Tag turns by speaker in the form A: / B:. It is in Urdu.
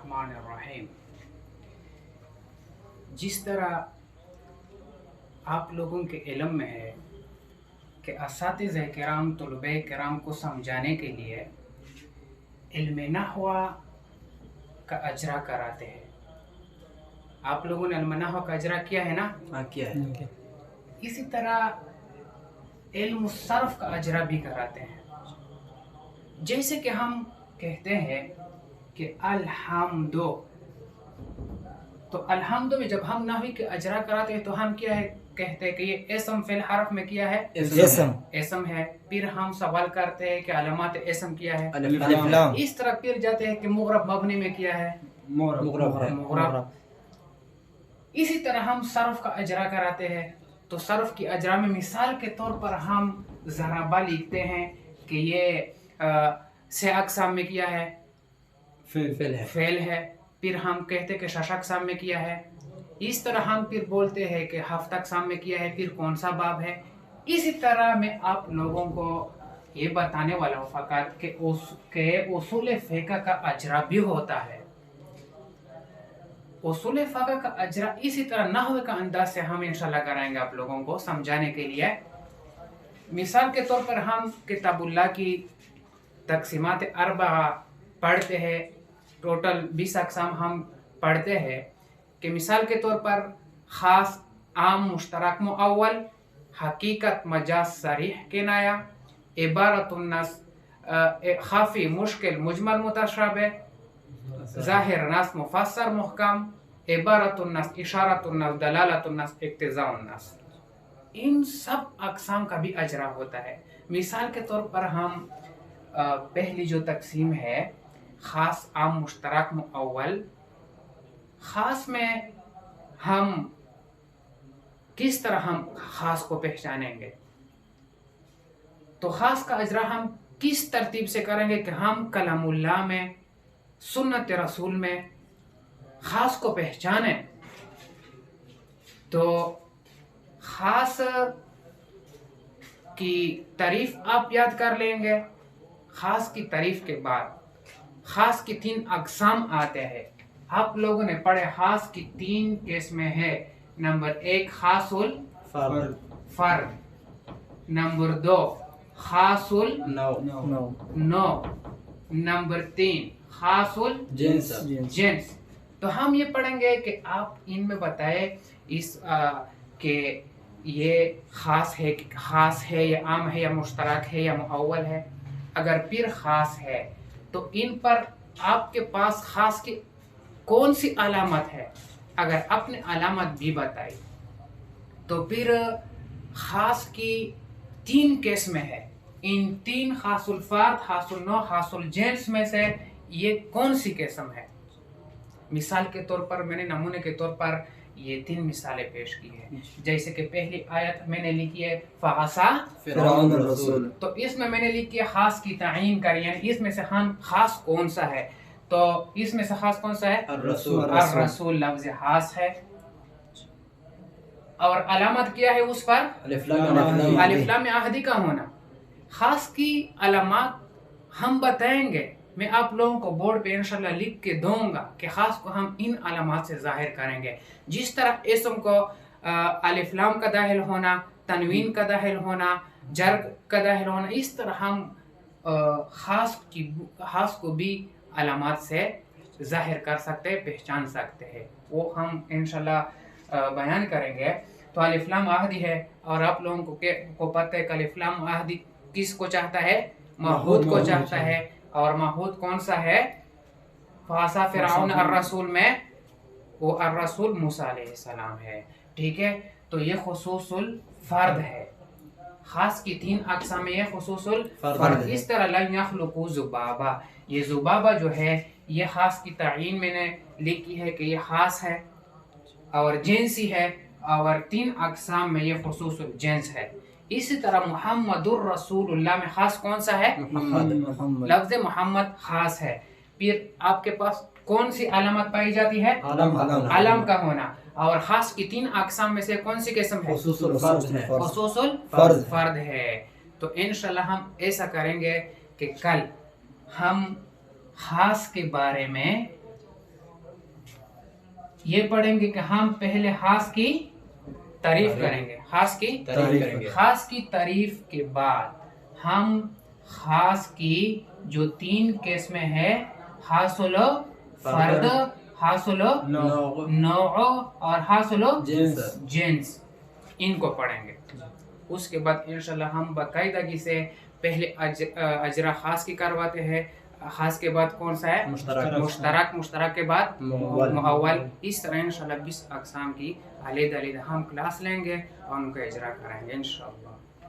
A: الرحمن الرحیم. جس طرح آپ لوگوں کے علم میں ہے کہ اساتذہ کرام طلباء کرام کو سمجھانے کے لیے علم نحو کا اجرا کراتے ہیں. آپ لوگوں نے علم نحو کا اجرا کیا ہے نا؟
B: کیا ہے.
A: اسی طرح علم صرف کا اجرا بھی کراتے ہیں. جیسے کہ ہم کہتے ہیں کہ الحمد، تو الحمد میں جب ہم نحوی کے اجرا کراتے ہیں تو ہم کیا ہے کہتے ہیں کہ یہ اسم فی الحرف میں کیا ہے؟ اسم ہے. پھر ہم سوال کرتے ہیں کہ علامات اسم کیا ہے؟
B: الف لام.
A: اس طرح پھر جاتے ہیں کہ مغرب مبنی میں کیا ہے؟ مغرب. اسی طرح ہم صرف کا اجرا کراتے ہیں تو صرف کی اجرا میں مثال کے طور پر ہم ضربہ لکھتے ہیں کہ یہ سے اقسام میں کیا ہے؟ فعل ہے. پھر ہم کہتے ہیں کہ شش اقسام میں کیا ہے. اس طرح ہم پھر بولتے ہیں کہ ہفت اقسام میں کیا ہے، پھر کون سا باب ہے. اسی طرح میں آپ لوگوں کو یہ بتانے والا ہوں فقط کہ اصول فقہ کا اجرا بھی ہوتا ہے. اصول فقہ کا اجرا اسی طرح نحو کا انداز سے ہم انشاءاللہ کرائیں گے آپ لوگوں کو سمجھانے کے لیے. مثال کے طور پر ہم کتاب اللہ کی تقسیمات اربعہ پڑھتے ہیں. ٹوٹل 20 اقسام ہم پڑھتے ہیں کہ مثال کے طور پر خاص، عام، مشترک، مؤول، حقیقت، مجاز، صریح، کنایہ، عبارت النص، خافی، مشکل، مجمل، متشابہ، ظاہر، نص، مفسر، محکم، عبارت النص، اشارت النص، دلالت النص، اقتضاء النص. ان سب اقسام کا بھی اجرا ہوتا ہے. مثال کے طور پر ہم پہلی جو تقسیم ہے خاص، عام، مشترک، مؤول. خاص میں ہم کس طرح ہم خاص کو پہچانیں گے؟ تو خاص کا اجرا ہم کس ترتیب سے کریں گے کہ ہم کلام اللہ میں، سنت رسول میں خاص کو پہچانیں. تو خاص کی تعریف آپ یاد کر لیں گے. خاص کی تعریف کے بعد خاص کی 3 اقسام آتے ہیں. آپ لوگوں نے پڑھے خاص کی 3 قسمیں ہیں. نمبر 1 خاص الفرد، نمبر 2 خاص النوع، نمبر 3 خاص الجنس. تو ہم یہ پڑھیں گے کہ آپ ان میں بتائے کہ یہ خاص ہے یا عام ہے یا مشترک ہے یا مؤول ہے. اگر پھر خاص ہے تو ان پر آپ کے پاس خاص کی کون سی علامت ہے؟ اگر اپنے علامت بھی بتائی تو پھر خاص کی 3 قسمیں ہے. ان 3 خاص الفرد، خاص النوع، خاص الجنس میں سے یہ کون سی قسم ہے؟ مثال کے طور پر میں نے نمونے کے طور پر یہ 3 مثالیں پیش کی ہیں. جیسے کہ پہلی آیت میں نے لکھی ہے فعصا فرعون الرسول، تو اس میں نے لکھی ہے خاص کی تعین کری ہے. اس میں سے خاص کون سا ہے؟ تو اس میں سے خاص کون سا ہے؟ الرسول لفظ خاص ہے. اور علامت کیا ہے اس پر؟ الف لام عہدی کا ہونا. خاص کی علامات ہم بتائیں گے. میں آپ لوگوں کو بورڈ پہ انشاءاللہ لکھ کے دوں گا کہ خاص کو ہم ان علامات سے ظاہر کریں گے. جس طرح اسم کو الف لام کا داخل ہونا، تنوین کا داخل ہونا، جر کا داخل ہونا، اس طرح ہم خاص کو بھی علامات سے ظاہر کر سکتے ہیں، پہچان سکتے ہیں. وہ ہم انشاءاللہ بیان کریں گے. تو الف لام عہدی ہے اور آپ لوگوں کو پتہ ہے کہ الف لام عہدی کس کو چاہتا ہے؟ معہود کو چاہتا ہے. اور معہود کون سا ہے؟ فعصا فرعون الرسول میں وہ الرسول موسیٰ علیہ السلام ہے. ٹھیک ہے، تو یہ خصوص الفرد ہے. خاص کی 3 اقسام میں یہ خصوص الفرد. اس طرح لن یخلقوا ذبابا، یہ ذبابہ جو ہے یہ خاص کی تعین میں نے لکھی ہے کہ یہ خاص ہے اور جنسی ہے، اور 3 اقسام میں یہ خصوص الجنس ہے. اسی طرح محمد الرسول اللہ میں خاص کون سا ہے؟ محمد. لفظ محمد خاص ہے. پھر آپ کے پاس کون سی علامت پائی جاتی ہے؟ علم کا ہونا. اور خاص کی 3 اقسام میں سے کون سی قسم ہے؟ خصوص الفرد ہے. تو انشاءاللہ ہم ایسا کریں گے کہ کل ہم خاص کے بارے میں یہ پڑھیں گے کہ ہم پہلے خاص کی تعریف کریں گے، خاص کی خاص کی تعریف کے بعد ہم خاص کی جو 3 کیس میں ہے، حاصل فرد، حاصل نوع اور حاصل جنس، ان کو پڑھیں گے۔ اس کے بعد انشاءاللہ ہم باقاعدگی سے پہلے اجرا خاص کی کرواتے ہیں، خاص کے بعد کون سا ہے؟ مشترک، مشترک کے بعد معول۔ اس طرح انشاءاللہ 20 اقسام کی علیحدہ ہم کلاس لیں گے اور ان کو اجرا کریں گے انشاءاللہ۔